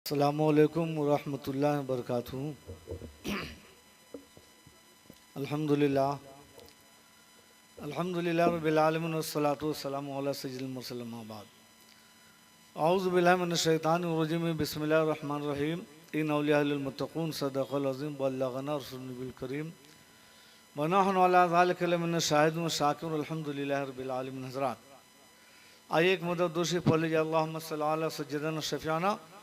अस्सलामुअलैकुम वरहमतुल्लाहि वबरकातुहू। अल्हम्दुलिल्लाह अल्हम्दुलिल्लाह रब्बिल आलमीन वस्सलातु वस्सलामु अला सय्यिदिल मुरसलीन अम्मा बाद। औज़ु बिल्लाहि मिनश शैतानिर रजीम बिस्मिल्लाहिर रहमानिर रहीम। इन औलिया लिल मुत्तक़ून सदक़ल अज़ीम बल्लगना रसूलुल करीम व नहनु अला ज़ालिका लमिन शाहिदून शाकिरून अल्हम्दुलिल्लाहि रब्बिल आलमीन। हज़रात, आइए एक मदद दूसरी पढ़ लीजिए। अल्लाहुम्मा सल्लि अला सय्यिदिना शफ़ीअना।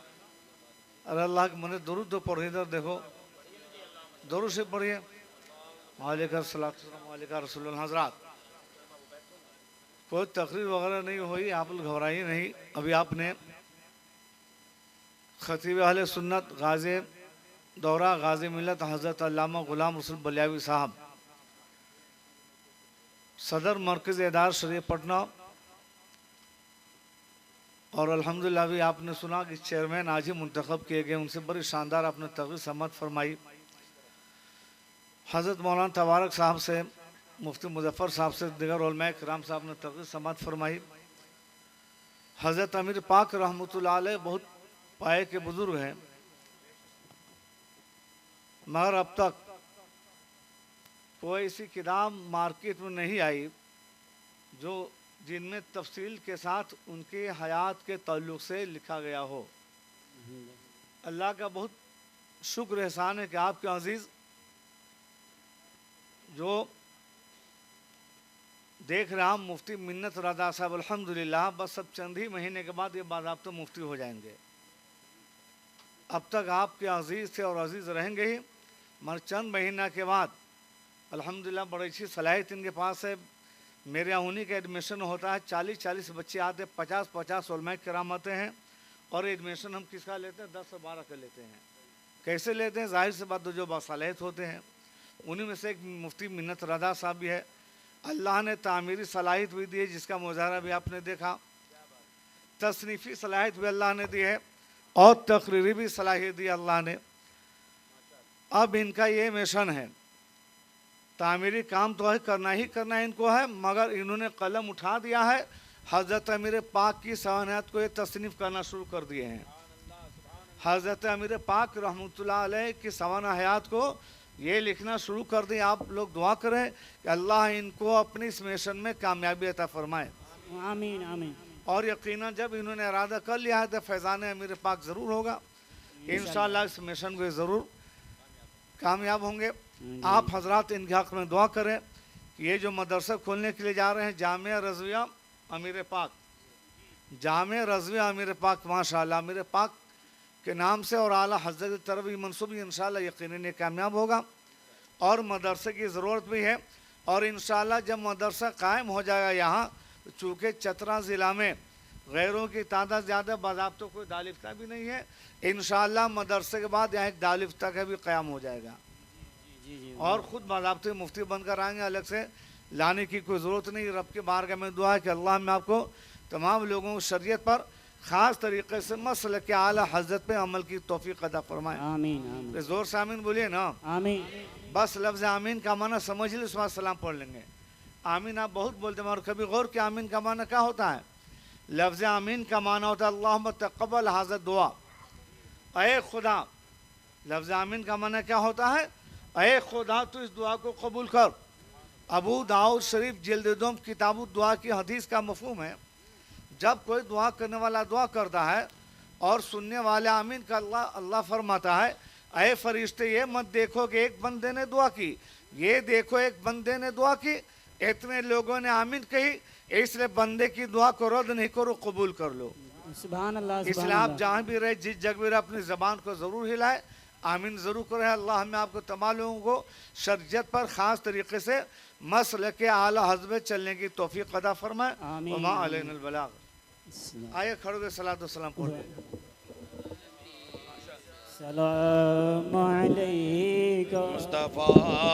अरे अल्लाह के मने दुरूद तो पढ़िए, इधर देखो, दुरूद से पढ़िए। वालेकुम सलाम वालेकुम रसूलुल्लाह। हज़रात, कोई तकरीर वगैरह नहीं हुई, आप लोग घबराइए नहीं। अभी आपने खतीब अहले सुन्नत गाज़ी दौरा गाज़ी मिल्लत हज़रत अल्लामा ग़ुलाम रसूल बलियावी साहब, सदर मरकज़ इदार शरीफ पटना, और अल्हम्दुलिल्लाह भी आपने सुना कि चेयरमैन आज ही मुंतखब किए गए, उनसे बड़ी शानदार आपने तकरीर समात फरमाई। हज़रत मौलाना तबारक साहब से, मुफ्ती मुज़फ़्फ़र साहब से, दिगर उलमा किराम साहब ने तकरीर समात फरमाई। हज़रत अमीर पाक रहमतुल्लाह अलैह बहुत पाए के बुज़ुर्ग हैं, मगर अब तक कोई ऐसी किताब मार्केट में नहीं आई जो जिनमें तफसील के साथ उनके हयात के ताल्लुक़ से लिखा गया हो। अल्लाह का बहुत शुक्र एहसान है कि आपके अजीज़ जो देख रहे हम मुफ्ती मिन्नत रज़ा साहब, अल्हम्दुलिल्लाह बस अब चंद ही महीने के बाद ये बाज़ाब्ता मुफ्ती हो जाएंगे। अब तक आपके अजीज़ थे और अजीज़ रहेंगे ही, मगर चंद महीना के बाद अल्हम्दुलिल्लाह बड़ी अच्छी सलाहियत इनके पास है। मेरे यहाँ उन्हीं का एडमिशन होता है, 40-40 बच्चे आते, 50-50 उलमा किराम आते हैं, और एडमिशन हम किसका लेते हैं? 10 से 12 का लेते हैं। कैसे लेते हैं? जाहिर सी बात, जो बासलाहियत होते हैं उन्हीं में से एक मुफ्ती मिन्नत रज़ा साहब भी है। अल्लाह ने तामीरी सलाहियत भी दी है, जिसका मुजाहरा भी आपने देखा। तसनीफ़ी सलाहियत भी अल्लाह ने दी है, और तकरीरी भी सलाहियत दी अल्लाह ने। अब इनका ये मिशन है, तामीरी काम तो है, करना ही करना इनको है, मगर इन्होंने कलम उठा दिया है, हज़रत अमीर पाक की सवानियत को ये तसनीफ़ करना शुरू कर दिए हैं। हज़रत अमीर पाक रहमतुल्लाह अलैह की सवाना हयात को ये लिखना शुरू कर दिए। आप लोग दुआ करें कि अल्लाह इनको अपनी इस मिशन में कामयाबी अता फरमाए। आमीन आमीन। और यकीनन जब इन्होंने इरादा कर लिया है तो फैज़ान अमीर पाक ज़रूर होगा। इंशाअल्लाह इस मिशन को ज़रूर कामयाब होंगे। आप हजरात इनके हक़ में दुआ करें कि ये जो मदरसा खोलने के लिए जा रहे हैं, जामिया रज़विया अमीर पाक, जामिया रज़विया अमीर पाक, माशाअल्लाह अमीर पाक के नाम से और आला हज़रत की तरफ ये मनसूबी इंशाअल्लाह यकीनन कामयाब होगा। और मदरसे की ज़रूरत भी है, और इंशाअल्लाह जब मदरसा कायम हो जाएगा यहाँ, चूँकि चतरा ज़िला में गैरों की तादाद ज़्यादा, बाज़ाब्तों कोई दालिफ्ता भी नहीं है, इंशाअल्लाह मदरसे के बाद यहाँ एक दालिफ्ता का भी क़याम हो जाएगा, और ख़ुद बाज़ाब्ते मुफ्ती बनकर आएंगे। अलग से लाने की कोई ज़रूरत नहीं। रब के बारगाह में दुआ है कि अल्लाह में आपको तमाम लोगों को शरीयत पर ख़ास तरीक़े से मसल के आला हज़रत पे अमल की तौफ़ीक़ अता फरमाए। आमीन आमीन। ज़ोर से आमीन बोलिए ना। आमीन। बस लफ्ज़ आमीन का माना समझ लीजिए, उसके बाद सलाम पढ़ लेंगे। आमीन आप बहुत बोलते हैं, और कभी गौर कि आमीन का माना क्या होता है? लफ्ज़ आमीन का माना होता है अल्लाहुम्मा तक़ब्बल हाज़ा दुआ, ऐ खुदा। लफ्ज़ आमीन का माना क्या होता है? ऐ खुदा तू इस दुआ को कबूल कर। अबू दाऊद शरीफ जिल्द 2 किताबुद दुआ की हदीस का मफ़हूम है, जब कोई दुआ करने वाला दुआ करता है और सुनने वाले आमीन का अल्लाह फरमाता है, ऐ फरिश्ते ये मत देखो कि एक बंदे ने दुआ की, ये देखो एक बंदे ने दुआ की, इतने लोगों ने आमीन कही, इसलिए बंदे की दुआ को रद्द नहीं करो, कबूल कर लो। सुभान अल्लाह। इसलिए आप जहाँ भी रहे, जिस जगह भी रहे, अपनी ज़बान को ज़रूर हिलाए, आमीन ज़रूर करें। अल्लाह हमें आपको तमाम लोगों को शरीयत पर ख़ास तरीक़े से मसल के आला हज़ब चलने की तौफ़ीक़ अता फरमाए। वमा अलैनल बलाग। आइए खड़े होकर सलात व सलाम पढ़ लें। सलाम अलैका मुस्तफ़ा।